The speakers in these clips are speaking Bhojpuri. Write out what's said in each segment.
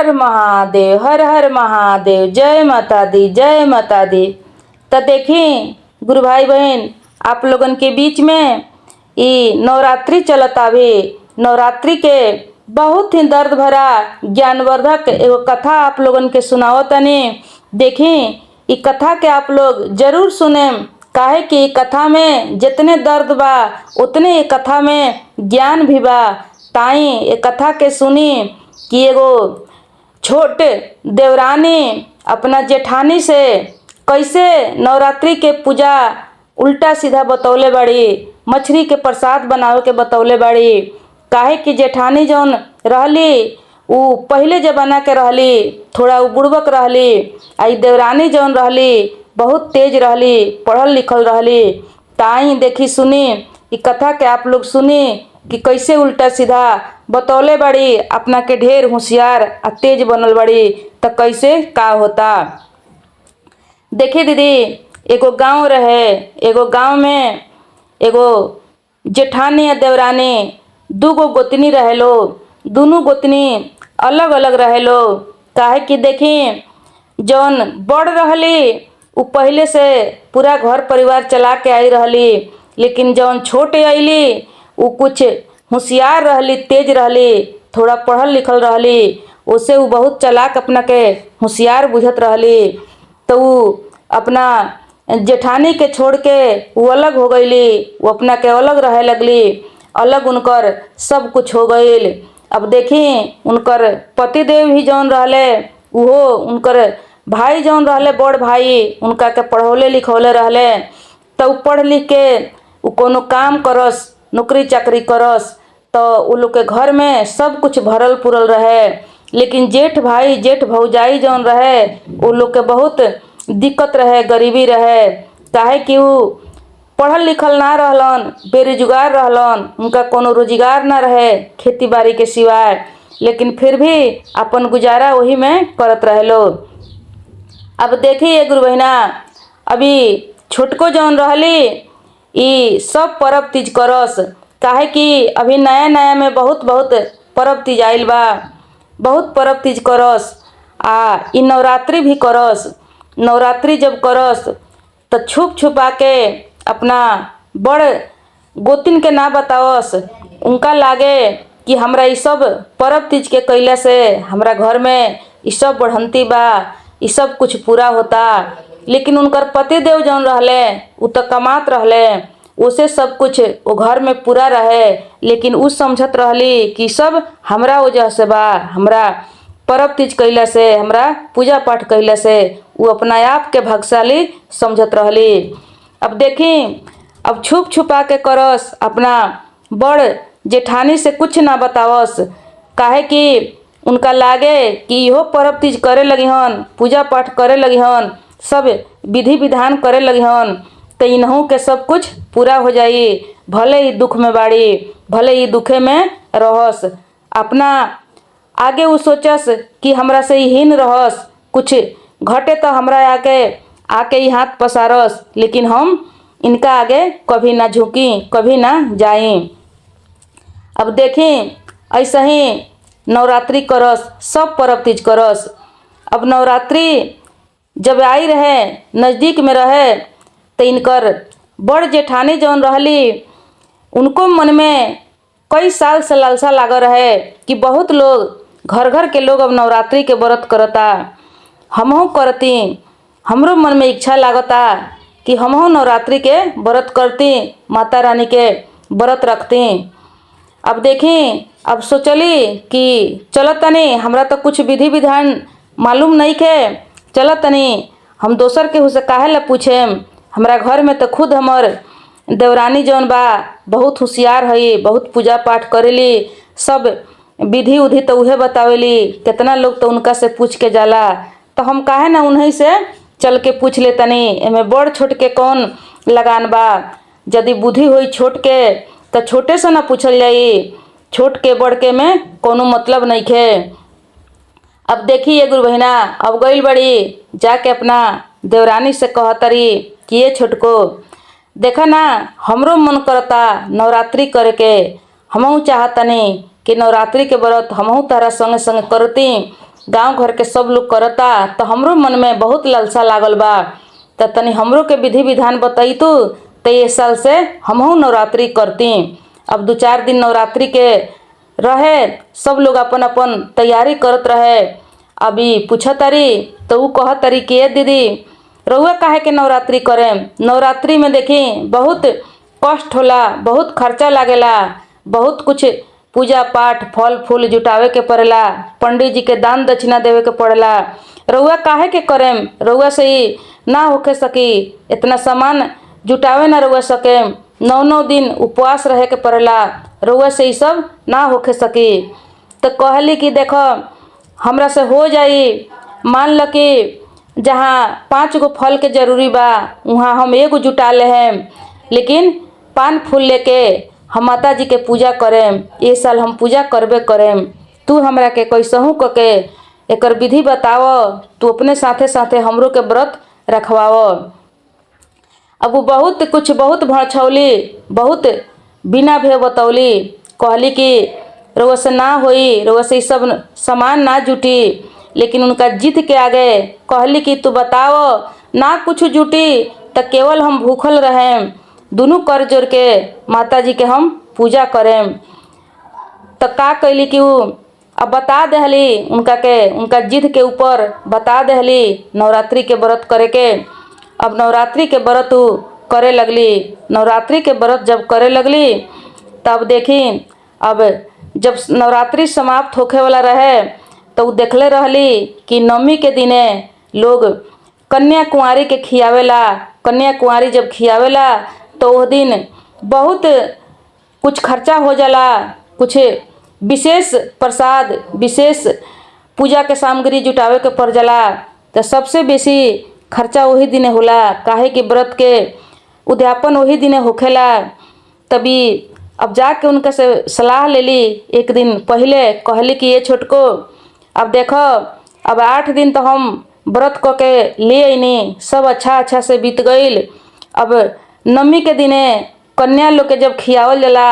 हर महादेव, हर हर महादेव। जय माता दी, जय माता दी। तो देखी गुरु भाई बहन, आप लोगन के बीच में ये नवरात्रि चलत आवे। नवरात्रि के बहुत ही दर्द भरा ज्ञानवर्धक एगो कथा आप लोगन के सुनाओ तनी। देखी ये कथा के आप लोग जरूर सुने, काहे कि ये कथा में जितने दर्द बा उतने ये कथा में ज्ञान भी बा। ताई ये कथा के सुनी कि एगो छोट देवरानी अपना जेठानी से कैसे नवरात्रि के पूजा उल्टा सीधा बतौले बाड़ी, मछली के प्रसाद बनावे के बतौले बाड़ी। काहे कि जेठानी जौन रहली उ पहले जमाना के रहली, थोड़ा उ बुड़बक रहली। आई देवरानी जौन रहली बहुत तेज रहली, पढ़ल लिखल रहली। ताई देखी सुनी ई कथा के आप लोग सुनी कि कैसे उल्टा सीधा बतौले बाड़ी, अपना के ढेर होशियार आ तेज बनल बाड़ी। तो कैसे का होता देखी दीदी। एगो गांव रहे, एगो गांव में एगो जेठानी या देवरानी दूगो गोतनी रहेलो। दोनों गोतनी अलग अलग रहेलो। काहे कि देखी जौन बड़ रहली उ पहले से पूरा घर परिवार चला के आई रहली, लेकिन जौन छोटे आईली उ कुछ होशियार रहली, तेज रहली, थोड़ा पढ़ल लिखल रहली। उसे उ बहुत चालाक अपना के होशियार बुझत रहली। तो उ अपना जेठानी के छोड़ के वो अलग हो गईली, वो अपना के अलग रहे लगली। अलग उनकर सब कुछ हो गईल। अब देखी उनकर पतिदेव ही जौन रहले, उहो उनकर भाई जौन रहले, बड़ भाई उनका के पढ़ौले लिखौले रहले। तो पढ़ लिख के उ कोनो काम करस, नौकरी चाकरी करस, तो उ लोग के घर में सब कुछ भरल पुरल रहे। लेकिन जेठ भाई जेठ भौजाई जौन रहे उ लोग के बहुत दिक्कत रहे, गरीबी रहे। काहे कि उ पढ़ल लिखल ना रहलन, बेरोजगार रहलन, उनका कोनो रोजगार ना रहे खेती बाड़ी के सिवाय। लेकिन फिर भी अपन गुजारा वही में करत रहेलो। अब देखी ये गुरु बहिना, अभी छोटको जौन रहली ई सब परब तीज करस। काहे कि अभी नया नया में बहुत बहुत परब तीज आइल बा, बहुत परब तीज करस। आ ई नवरात्रि भी करस। नवरात्रि जब करस तो छुप छुपा के अपना बड़ गोतिन के ना बतावस। उनका लागे कि हमरा ई सब परब तीज के कैला से हमरा घर में ई सब बढ़ंती बा, ई सब कुछ पूरा होता। लेकिन उनकर पतिदेव जौन रहले उ तो कमात रहले, उसे सब कुछ वो घर में पूरा रहे। लेकिन उ समझत रहली कि सब हमरा वजह से बा, हमरा परब तीज कैला से, हमरा पूजा पाठ कैला से। उ अपना आप के भाग्यशाली समझत रहली। अब देखी अब छुप छुपा के करस, अपना बड़ जेठानी से कुछ ना बतावस। काहे कि उनका लागे कि इहो परब तीज करे लगी हन, पूजा पाठ करे लगी हन, सब विधि विधान करे लगी हन, तो इन्हों के सब कुछ पूरा हो जाई। भले ही दुख में बाड़ी, भले ही दुखे में रहस। अपना आगे उ सोचस कि हमरा से हीन रहस, कुछ घटे तो हमरा आके ही हाथ पसारस। लेकिन हम इनका आगे कभी ना झुकी, कभी ना जाई। अब देखी ऐसा ही नवरात्रि करस, सब परब तीज करस। अब नवरात्रि जब आई रहे, नज़दीक में रहे, तो इनकर बड़ जेठानी जौन रहली उनको मन में कई साल से लालसा लागल रहे कि बहुत लोग घर घर के लोग अब नवरात्रि के व्रत करता, हमहू करती। हमरो मन में इच्छा लागता कि हमहू नवरात्रि के व्रत करती, माता रानी के व्रत रखती। अब देखी अब सोचली कि चलत तनी, हमरा तो कुछ विधि विधान मालूम नहीं के, चलत तनी हम दोसर के से काहे ला पूछेम। हमरा घर में तो खुद हमर देवरानी जौन बा बहुत होशियार है, बहुत पूजा पाठ करेली, सब विधि उधि तो उहे बतावेली। कितना लोग तो उनका से पूछ के जाला, तो हम काहे ना उन्हीं से चल के पूछ ले तनी। एमे बड़ छोट के कौन लगान बा। यदि बुद्धि हुई छोट के तो छोटे से ना पूछल जाई, छोट के बड़ के में कोनो मतलब नहीं खे। अब देखी ये गुरु बहिना, अब गईल बड़ी जाके अपना देवरानी से कहतरी कि ये छोटको देखा ना, हमरो मन करता नवरात्रि करे के, हमहू चाहतनी कि नवरात्रि के व्रत हमहू तारा संगे संगे करती। गांव घर के सब लोग करता तो हमरो मन में बहुत लालसा लागल बा। तो तनी हमरो के विधि विधान बताई तो ये साल से हमहू नवरात्रि करती। अब 2-4 दिन नवरात्रि के रहे, सब लोग अपन अपन तैयारी करत रहे। अभी पूछत तारी तो ऊ कहत तारी कि ए दीदी रउआ काहे के नवरात्रि करें। नवरात्रि में देखी बहुत कष्ट होला, बहुत खर्चा लागेला, बहुत कुछ पूजा पाठ फल फूल जुटावे के पड़ेला, पंडित जी के दान दक्षिणा देवे के पड़ेला। रउआ काहे के करें, रउआ से ही ना होके सकी, इतना सामान जुटावे ना रउआ सके, 9 दिन उपवास रहे के पड़ेला, रउआ से ही सब ना होके सकी। तो कहली कि देखो हमरा से हो जाई, मान ल कि जहाँ 5 गो फल के जरूरी बा वहाँ हम 1 गो जुटा ले हैं, लेकिन पान फूल लेके हम माता जी के पूजा करें। ये साल हम पूजा करबे करें। तू हमरा के कैसहू क के एकर विधि बताव, तू अपने साथे साथे हमरो के व्रत रखवाव। अब वो बहुत कुछ बहुत भड़छौली, बहुत बिना भे बतौली। कहली कि रउआ से ना होई, रउआ से सब सामान ना जुटी। लेकिन उनका जिद के आगे कहली कि तू बताओ ना कुछ जुटी तो केवल हम भूखल रहें, दोनों कर जोड़ के माता जी के हम पूजा करें। तो का कैली कि अब बता दहली उनका के, उनका जिद के ऊपर बता दहली नवरात्रि के व्रत करे के। अब नवरात्रि के व्रत करे लगली। नवरात्रि के व्रत जब करे लगली तब देखी, अब जब नवरात्रि समाप्त होखे वाला रहे तो देखले रहली कि नवमी के दिने लोग कन्या कुंवारी के खियावेला। कन्या कुंवारी जब खियावेला तो वह दिन बहुत कुछ खर्चा हो जाला, कुछ विशेष प्रसाद विशेष पूजा के सामग्री जुटावे के पड़ जाला। तो सबसे बेसी खर्चा वही दिने होला, काहे कि व्रत के उद्यापन वही दिने होखेला। तभी अब जाके उनका से सलाह लेली, एक दिन पहले कहली कि ये छोटको अब देखो अब 8 दिन तो हम व्रत क के ले अइनी, सब अच्छा से बीत गईल। अब नवमी के दिने कन्या लोग के जब खियावल जाला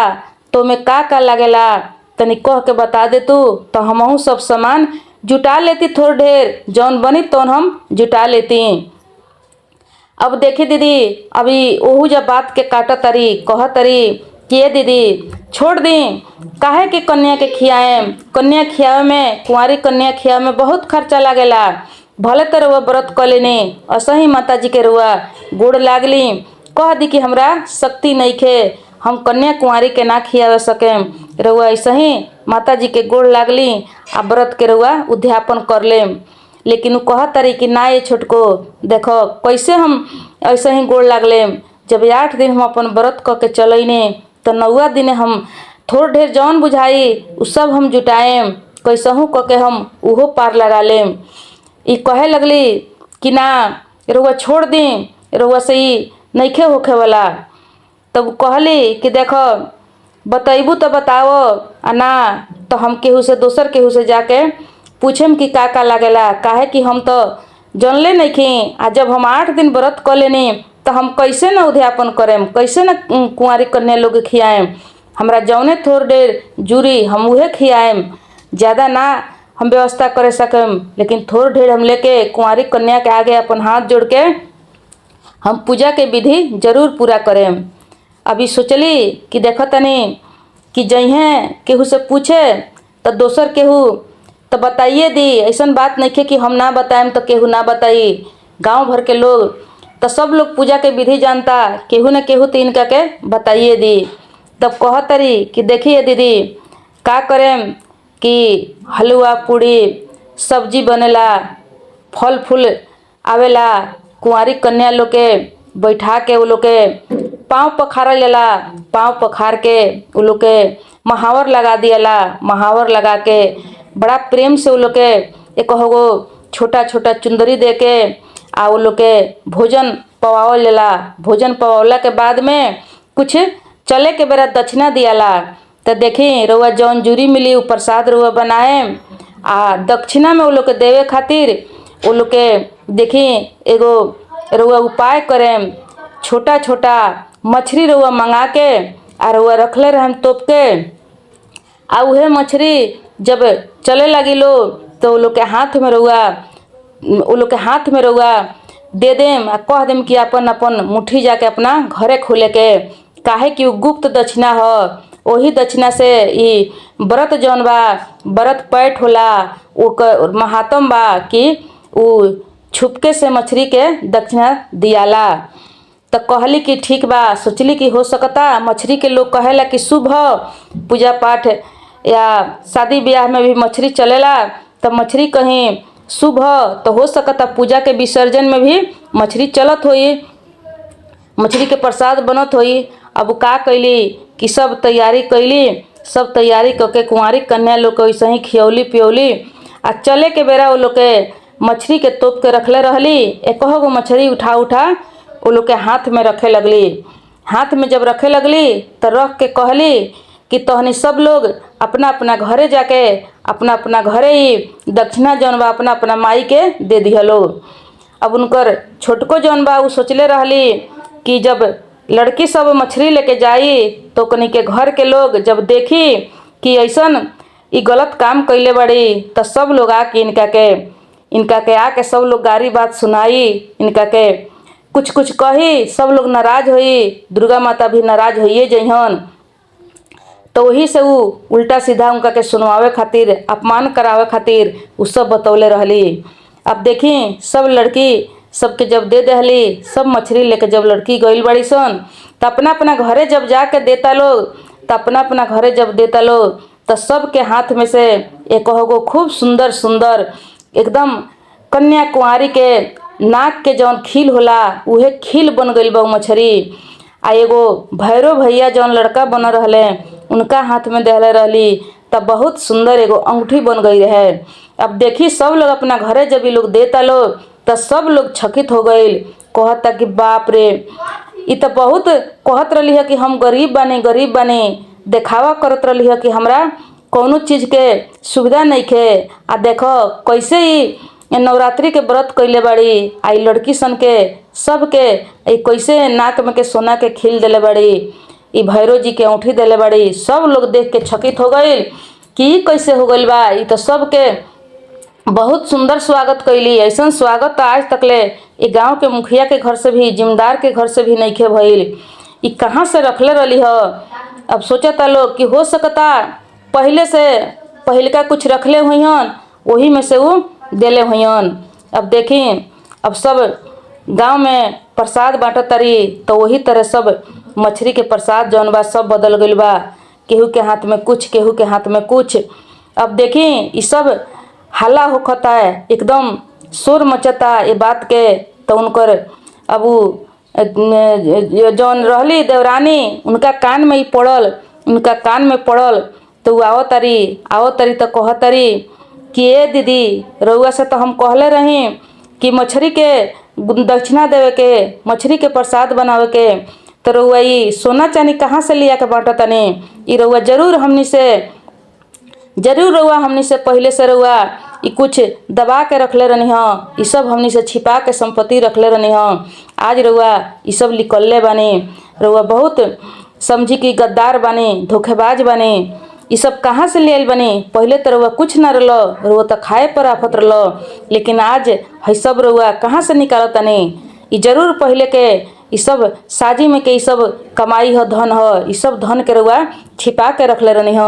तो में का लागेला तनी कह के बता दे तू, तो हमहू सब सामान जुटा लेती, थोड़ ढेर जौन बनी तौन हम जुटा लेती। अब देखी दीदी अभी ओहू जब बात के काट तरी कह तरी कि दीदी छोड़ दी, काहे कि कन्या के खियाएम। कन्या खियावे में, कुंवारी कन्या खियावे में बहुत खर्चा लागेला। भले तो रउआ व्रत क लेनी, असही माता जी के रउआ गोड़ लागली, कह दी कि हमरा शक्ति नहीं खे, हम कन्या कुंवारी के ना खियावे सकेम। रउआ ऐसे ही माता जी के गोड़ लागली आ व्रत के रउआ उद्यापन कर लेम। लेकिन वो कह तरी कि ना ये छोटको देखो कैसे हम ऐसे ही गोड़ लागलेम, जब 8 दिन हम अपन व्रत क के चलैने तो 9वां दिन हम थोड़ ढेर जौन बुझाई उ सब हम जुटाएम, कैसहू क के हम उहो पार लगा लेम। ई कहे लगली कि ना रउआ छोड़ दी, रउआ से ही नइखे होखे वाला। तब कहली कि देखो बतैबू तो बताओ, आ ना तो हम केहू से दोसर केहू से जाके पूछेम कि का लागेला, काहे कि हम तो जानले नइखी। आ जब हम 8 दिन व्रत क लेनी तो हम कैसे न उद्यापन करेम, कैसे न कुंवारी कन्या लोग खियाएम। हमरा जौने थोड़ देर जुरी हम उहे खियाएम, ज़्यादा ना हम व्यवस्था करे सकेम। लेकिन थोड़ ढेर हम लेके कुंवारी कन्या के आगे अपन हाथ जोड़ के हम पूजा के विधि जरूर पूरा करेम। अभी सोचली कि देखो तनी कि जइहे केहू से पूछे तो दोसर केहू तो बताइए दी, ऐसन बात नहीं है कि हम ना बताएम तो केहू ना बताई। गांव भर के लोग तो सब लोग पूजा के विधि जानता, केहू न केहू तो इनका के बताइए दी। तब कह तरी कि देखिए दीदी का करेम कि हलवा पूड़ी सब्जी बनेला, फल फूल आवेला, कुंवारी कन्या लोग के बैठा के उ लोग के पाँव पखारल जाला, पाँव पखार के उ लोग के महावर लगा दियाला। महावर लगा के बड़ा प्रेम से उ लोग के एक गो छोटा छोटा चुंदरी दे के आ उ लोग के भोजन पवावल जाला। भोजन पवावला के बाद में कुछ चले के बेरा दक्षिणा दियाला। तो देखी रउआ जौन जूरी मिली उ प्रसाद रउआ बनाए आ दक्षिणा में उ लोग के देवे खातिर उ लोग के देखी एगो रउआ उपाय करेम। छोटा छोटा मछली रउआ मंगा के आ रउआ रखले रहम तोप के, आ उहे मछली जब चले लगी लो तो वो लोग के हाथ में रहुआ दे देम आ कह देम कि अपन अपन मुट्ठी जाके अपना घरे खोले के, काहे कि उ गुप्त दक्षिणा ह। वही दक्षिणा से ई व्रत जौन बा व्रत पैठ होला, ओकर महात्म बा कि उ छुपके से मछली के दक्षिणा दियाला। तो कहली कि ठीक बा, सोचली कि हो सकता मछली के लोग कहेला कि शुभ पूजा पाठ या शादी ब्याह में भी मछली चलेला, तो मछली कहीं शुभ तो हो सकता पूजा के विसर्जन में भी मछली चलत होई, मछली के प्रसाद बनत होई। अब का कैली कि सब तैयारी कैली, सब तैयारी करके कुंवारी कन्या लोग के वैसे ही खियौली पियौली आ चले के बेरा वो लोग के मछली के तोप के रखले रहली। एक गो मछली उठा वो लोग के हाथ में रखे लगली। हाथ में जब रखे लगली तो रख के कहली कि तहनी सब लोग अपना अपना घरे जाके अपना अपना घरे ही दक्षिणा जौन बा अपना अपना माई के दे दिहलो। अब उनकर छोटको जौन बा उ सोचले रहली कि जब लड़की सब मछली लेके जाई तो कनी के घर के लोग जब देखी कि ऐसन ई गलत काम कैले बड़ी, तो सब लोग आके इनका के आके सब लोग गारी बात सुनाई, इनका के कुछ कुछ कही, सब लोग नाराज हुई, दुर्गा माता भी नाराज होइए जइहन। तो वही से उ उल्टा सीधा उनका के सुनवावे खातिर, अपमान करावे खातिर उ सब बतौले रहली। अब देखी सब लड़की सबके जब दे दहली, सब मछली लेके जब लड़की गइल बड़ी सन, तो अपना अपना घरे जब जाके देता लोग, तो अपना अपना घरे जब देता लोग तो सबके हाथ में से एक गो खूब सुंदर सुंदर एकदम कन्या कुंवारी के नाक के जौन खील होला उहे खील बन गइल बा मछली। आ एगो भैरव भैया जौन लड़का बन रहले उनका हाथ में देहले रहली, तब बहुत सुंदर एगो अंगूठी बन गई रहे। अब देखी सब लोग अपना घरे जब ये लोग देता लोग तो सब लोग छकित हो गइल, कहता कि बाप रे, ई तो बहुत कहत रही है कि हम गरीब बानी, देखावा करत रही है कि हमरा कौनो चीज के सुविधा नहीं खे। आ देखो कैसे ही नवरात्रि के व्रत कैले बाड़ी, आई लड़की सन के सबके कैसे नाक में के सोना के खील देले बाड़ी, ई भैरव जी के औंठी देले बाड़ी। सब लोग देख के छकित हो गइल कि कैसे हो गइल बा। ई तो सबके बहुत सुंदर स्वागत कैली, ऐसा स्वागत तो आज तक ले ये गांव के मुखिया के घर से भी, जिम्मेदार के घर से भी नहीं खे भइल। ई कहाँ से रखले रहली ह। अब सोचता लोग कि हो सकता पहले से पहिलका कुछ रखले हुईहन, वही में से वो देले हुईहन। अब देखी अब सब गांव में प्रसाद बांटत तारी, तो वही तरह सब मछली के प्रसाद जौन बा सब बदल गइल बा, केहू के हाथ में कुछ, केहू के हाथ में कुछ। अब देखी ई सब हल्ला होखता है, एकदम शोर मचता ये बात के। तो उनकर अब जौन रहली देवरानी उनका कान में ही पड़ल, उनका कान में पड़ल। तो आओ तरी तो कह तरी कि ए दीदी, रउआ से तो हम कहले रही कि मछली के दक्षिणा देवे के, मछली के प्रसाद बनावे के, तो रउआ ई सोना चांदी कहाँ से लिया के बांटो तनी। ई रउआ जरूर हमनी से पहले से रउआ ई कुछ दबा के रखले रहनी ह, ई सब हमनी से छिपा के संपत्ति रखले रहनी ह। आज रउआ ई सब निकलले बानी, रउआ बहुत समझी कि गद्दार बानी, धोखेबाज बानी। ई सब कहाँ से ले आइल बानी, पहले तो रउआ कुछ ना रहलो, रउआ तो खाए पर आफत रहलो, लेकिन आज है सब रउआ कहाँ से निकालत तानी। ई जरूर पहले के ई सब साजी में के ई सब कमाई ह, धन ह, ई सब धन के रउआ छिपा के रखले रहनी ह।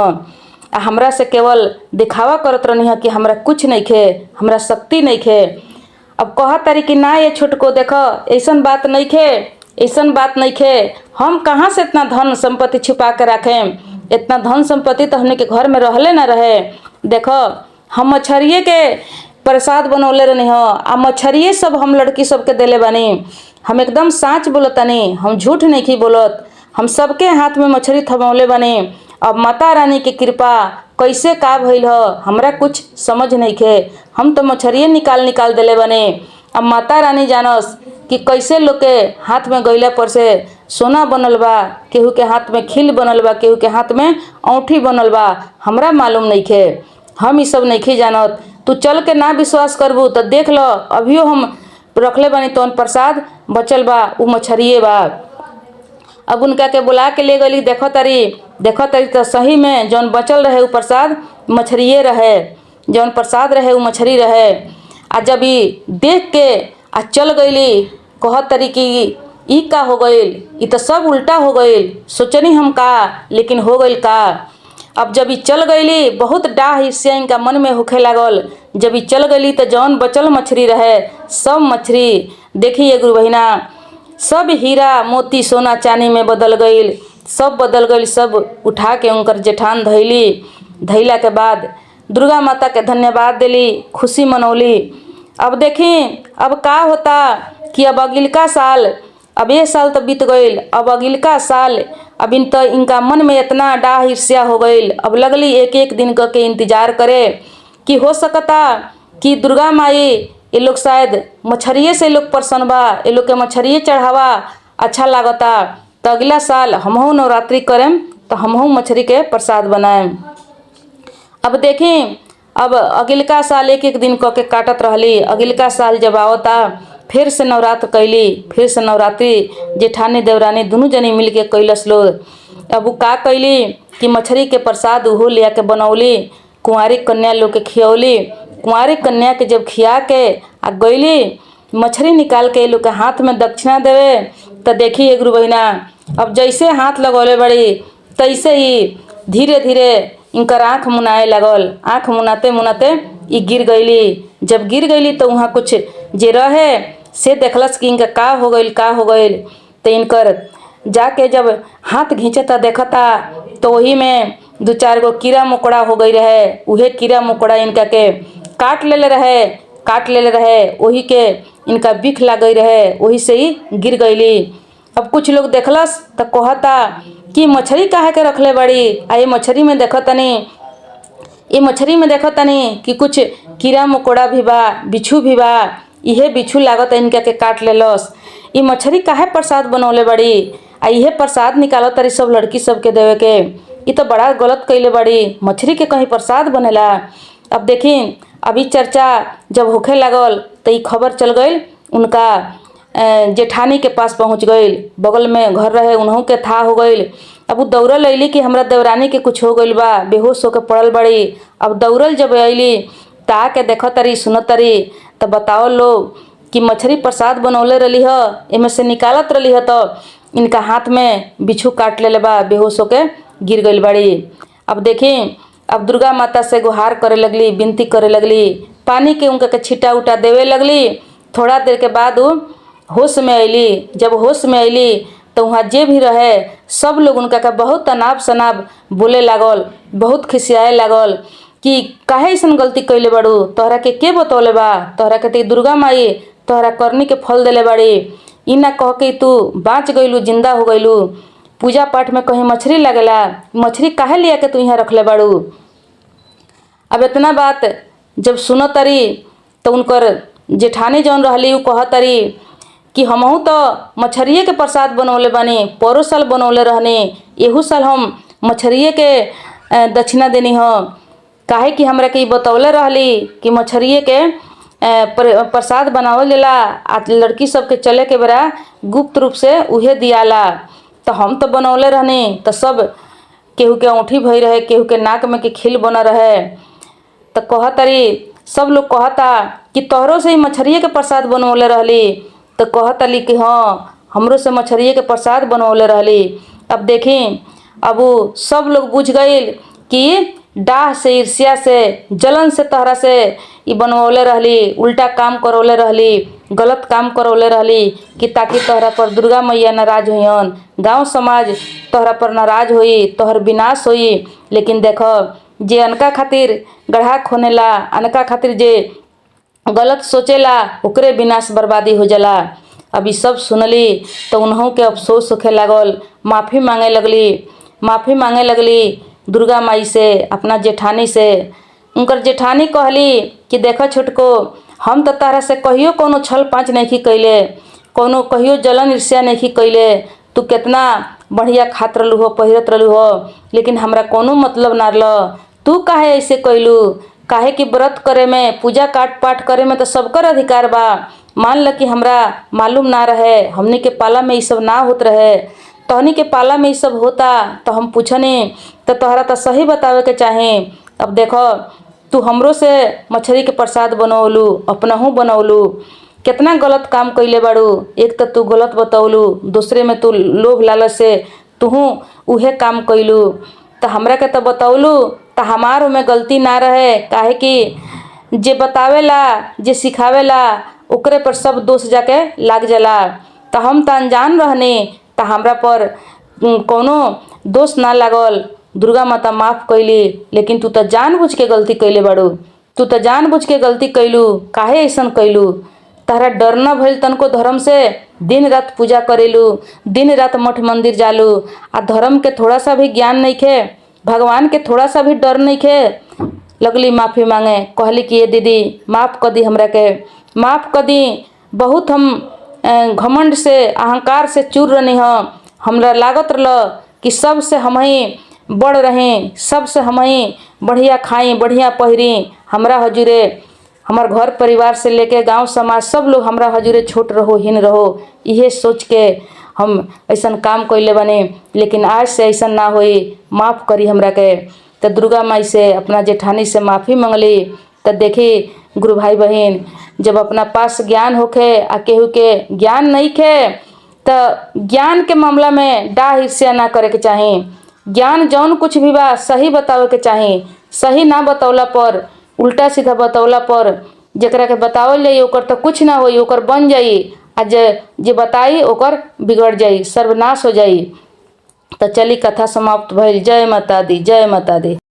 आ हमरा से केवल दिखावा करत रहनी है कि हमरा कुछ नहीं खे, हमरा शक्ति नहीं खे। अब कहा तारी कि ना ये छोटको देखो ऐसन बात नहीं खे, ऐसन बात नहीं खे, हम कहाँ से इतना धन संपत्ति छुपा के रखें। इतना धन संपत्ति तो हमने के घर में रहले ना रहे। देखो हम मछरिये के प्रसाद बनौले रहनी हो, आ मछरिये सब हम लड़की सबके देले बानी। हम एकदम साँच बोलतानी, हम झूठ नहीं की बोलत। हम सबके हाथ में मछली थमौले बानी। अब माता रानी की कृपा कैसे का भइल ह हमरा कुछ समझ नहीं खे। हम तो मछरिये निकाल देले बने। अब माता रानी जानस कि कैसे लोग के हाथ में गइला पर से सोना बनल बा, केहू के हाथ में खील बनल बा, केहू के हाथ में औंठी बनल बा, हमरा मालूम नहीं खे। हम ई सब नहीं जानत। तू चल के ना विश्वास करबू तो देख लो, अभियो हम रखले बानी तौन प्रसाद बचल बा, उ मछरिये बा। अब उनका के बुला के ले गली, देखो तरी तो सही में जौन बचल रहे उ प्रसाद मछरिये रहे। जौन प्रसाद रहे उ मछली रहे। आ जब ई देख के आ चल गईली कहत तरी कि ई का हो गईल, ई तो सब उल्टा हो गईल, सोचनी हम का लेकिन हो गईल का। अब जब ई चल गईली बहुत डाह ईर्ष्या इनका मन में होखे लागल। जब ई चल गईली तो जौन बचल मछली रहे सब मछली देखिए गुरु बहिना सब हीरा मोती सोना चांदी में बदल गईल, सब बदल गईल। सब उठा के उनकर जेठान धैली। धैला के बाद दुर्गा माता के धन्यवाद दिली, खुशी मनौली। अब देखी अब का होता कि अब अगिलका साल, अब ये साल तो बीत गईल, अब अगिलका साल अब इनका मन में इतना डाह ईर्ष्या हो गईल। अब लगली एक एक दिन के इंतजार करे कि हो सकता कि दुर्गा माई ये लोग शायद मछरिये से लोग प्रसन्न बा, ये लोग के मछरिये चढ़ावा अच्छा लागता, तो अगला साल हमहू नवरात्रि करें तो हमहू मछली के प्रसाद बनाएम। अब देखें अब अगिलका साल एक एक दिन के काटत रहली। अगिलका साल जब आवता फिर से नवरात्र कैली, फिर से नवरात्रि जेठानी देवरानी दोनों जनी मिल के कैलस लोग। अब वो का कैली कि मछली के प्रसाद उहो लिया के बनौली, कुंवारी कन्या लोग के खियौली। कुंवारी कन्या के जब खिया के आ गईली मछली निकाल के लोग के हाथ में दक्षिणा देवे, तो देखी गुरु बहिना अब जैसे हाथ लगौले बड़ी तैसे ही धीरे धीरे इनकर आँख मुनाए लगल। आँख मुनाते मुनाते ई गिर गईली। जब गिर गईली तो वहाँ कुछ जे रहे से देखलस कि इनका का हो गईल का हो गईल। तो इनकर जाके जब हाथ घींचता देखता तो वही में दो चार गो कीड़ा मकोड़ा हो गई रहे। उहे कीड़ा मकोड़ा इनका के काट लेले रहे, वही के इनका बिख लग गई रहे, वही से ही गिर गईली। अब कुछ लोग देखलस तो कहता कि मछली काहे के रखले बड़ी, आ ये मछली में देखो तनी कि कुछ कीड़ा मकोड़ा भी बा, बिच्छू भी बा, इहे बिच्छू लागत इनका के काट लेलस। ये मछली काहे प्रसाद बनौले बड़ी, आ इहे प्रसाद निकालो तारी सब लड़की सबके देवे के, ये तो बड़ा गलत कैले बड़ी, मछली के कहीं प्रसाद बनेला। अब देखी अभी चर्चा जब होखे लागल तो ये खबर चल गई उनका जेठानी के पास पहुंच गई। बगल में घर रहे उन्हों के था हो गई। अब वो दौड़ल अली कि हमरा देवरानी के कुछ हो गईल बा, बेहोश होके पड़ल बड़ी। अब दौड़ल जब अली तो आके देख तरी सुन तरी तो बताओ लोग कि मछली प्रसाद बनौले रही ह, एमे से निकालत रही ह तो इनका हाथ में बिच्छू काट ले बा, बेहोश होके गिर गई बड़ी। अब देखी अब दुर्गा माता से गुहार करे लगली, विनती करे लगली, पानी के उनका के छिटा उटा देवे लगली। थोड़ा देर के बाद वो होश में अली। जब होश में अली तो वहाँ जे भी रहे सब लोग उनका का बहुत तनाव सनाव बोले लागल, बहुत खिसियाए लागल कि काहे ऐसन गलती कैले बाड़ू, तोहरा के बतौले बा, तोहरा के दुर्गा माई तोहरा करनी के फल देले बाड़ी। ई ना कह के तू बाँच गईलू, जिंदा हो गईलू। पूजा पाठ में कहीं मछली लगेला, मछली काहे लिया के तू यहाँ रखले बाड़ू। अब इतना बात जब सुनो तरी तो उनकर जेठानी जौन रहली उ कह तरी कि हमहू तो मछरिये के प्रसाद बनौले बानी, परो साल बनौले रहनी, एहू साल हम मछरिये के दक्षिणा देनी हो। काहे कि हमरा के बतौले रहली कि मछरिये के प्रसाद बनावल जाला, आ लड़की सबके चले के बेरा गुप्त रूप से उहे दियाला। तो हम तो बनौले रहनी तो सब केहू के औंठी भई रहे, केहू के नाक में के खिल बना रहे। तो कहतरी सब लोग कहता कि तोहरों से ही मछरिये के प्रसाद बनौले रहली। तो कहतली कि हाँ हमरों से मछरिये के प्रसाद बनौले रहली। अब देखी अब वो सब लोग बुझ गईल कि डाह से ईर्ष्या से जलन से तहरा से ई बनवले रहली, उल्टा काम करौले रहली, गलत काम करौले रहली कि ताकि तोहरा पर दुर्गा मैया नाराज होइहन, गांव समाज तोहरा पर नाराज होई, तोहर विनाश होई। लेकिन देखो जे अनका खातिर गढ़ा खोनेला, अनका खातिर जे गलत सोचेला ओकरे विनाश बर्बादी हो जाला। अब ई सब सुनली तो उन्हों के अफसोस होखे लागल, माफ़ी मांगे लगली दुर्गा माई से, अपना जेठानी से। उनकर जेठानी कहली कि देखो छोटको, हम तो तारा से कहियो कोनो छल पाँच नहीं कैले, कोनो कहियो जलन ईर्ष्या नहीं कैले। तू कितना बढ़िया खात रहलू हो, पहिरत रहलू हो, लेकिन हमरा कोनो मतलब ना रल। तू काहे ऐसे कैलू, काहे कि व्रत करे में, पूजा पाठ करे में तो सबकर अधिकार बा। मान ल कि हमरा मालूम ना रहे, हमनी के पाला में ये सब ना होत रहे, तहनी के पाला में ये सब होता तो हम पूछनी तो तोहरा तो सही बतावे के चाहे। अब देखो तू हमरो से मछली के प्रसाद बनौलू, अपनहू बनौलू। कितना गलत काम कैले बाड़ू। एक तो तू गलत बतौलू, दूसरे में तू लोभ लालच से तूहू उहे काम कैलू। तो हमरा के तो बतौलू तो हमार में गलती ना रहे, काहे कि जे बतावेला जे सिखावेला ओकरे पर सब दोष जाके लाग जाला। तो हम तो अनजान रहने, तो हमरा पर कोनो दोष ना लागल। दुर्गा माता माफ़ कैली, लेकिन तू तो जानबूझ के गलती कैले बाड़ू। तू तो जानबूझ के गलती कैलू, काहे ऐसन कैलू। तारा डर न भइल तनको धर्म से। दिन रात पूजा करेलू, दिन रात मठ मंदिर जालू, आ धर्म के थोड़ा सा भी ज्ञान नहीं खे, भगवान के थोड़ा सा भी डर नहीं खे। लगली माफ़ी मांगे, कहली कि ये दीदी माफ़ कर दी, हमरा के माफ़ कर दी। बहुत हम घमंड से अहंकार से चूर रहनी हम। हमरा लागत रहा कि सबसे हम ही बड़ रहें, सबसे हम ही बढ़िया खाई बढ़िया पहिरी। हमरा हजूरे हमार घर परिवार से लेके गांव समाज सब लोग हमरा हजूरे छोट रहो, हीन रहो, इहे सोच के हम ऐसन काम कैले बने। लेकिन आज से ऐसा ना होई, माफ़ करी हमरा के। तो दुर्गा माई से अपना जेठानी से माफ़ी मंगली। तो देखी गुरु भाई बहन, जब अपना पास ज्ञान होखे आ केहू के ज्ञान नहीं खे, तो ज्ञान के मामला में डाह ईर्ष्या ना करे के चाही। ज्ञान जौन कुछ भी बा सही बतावे के चाही। सही ना बतौला पर, उल्टा सीधा बतौला पर जेकरा के बतावल जाई ओकर तो कुछ ना होई, ओकर बन जाई। आ जे बताई ओकर बिगड़ जाई, सर्वनाश हो जाई। तो चली कथा समाप्त भइल। जय माता दी, जय माता दी।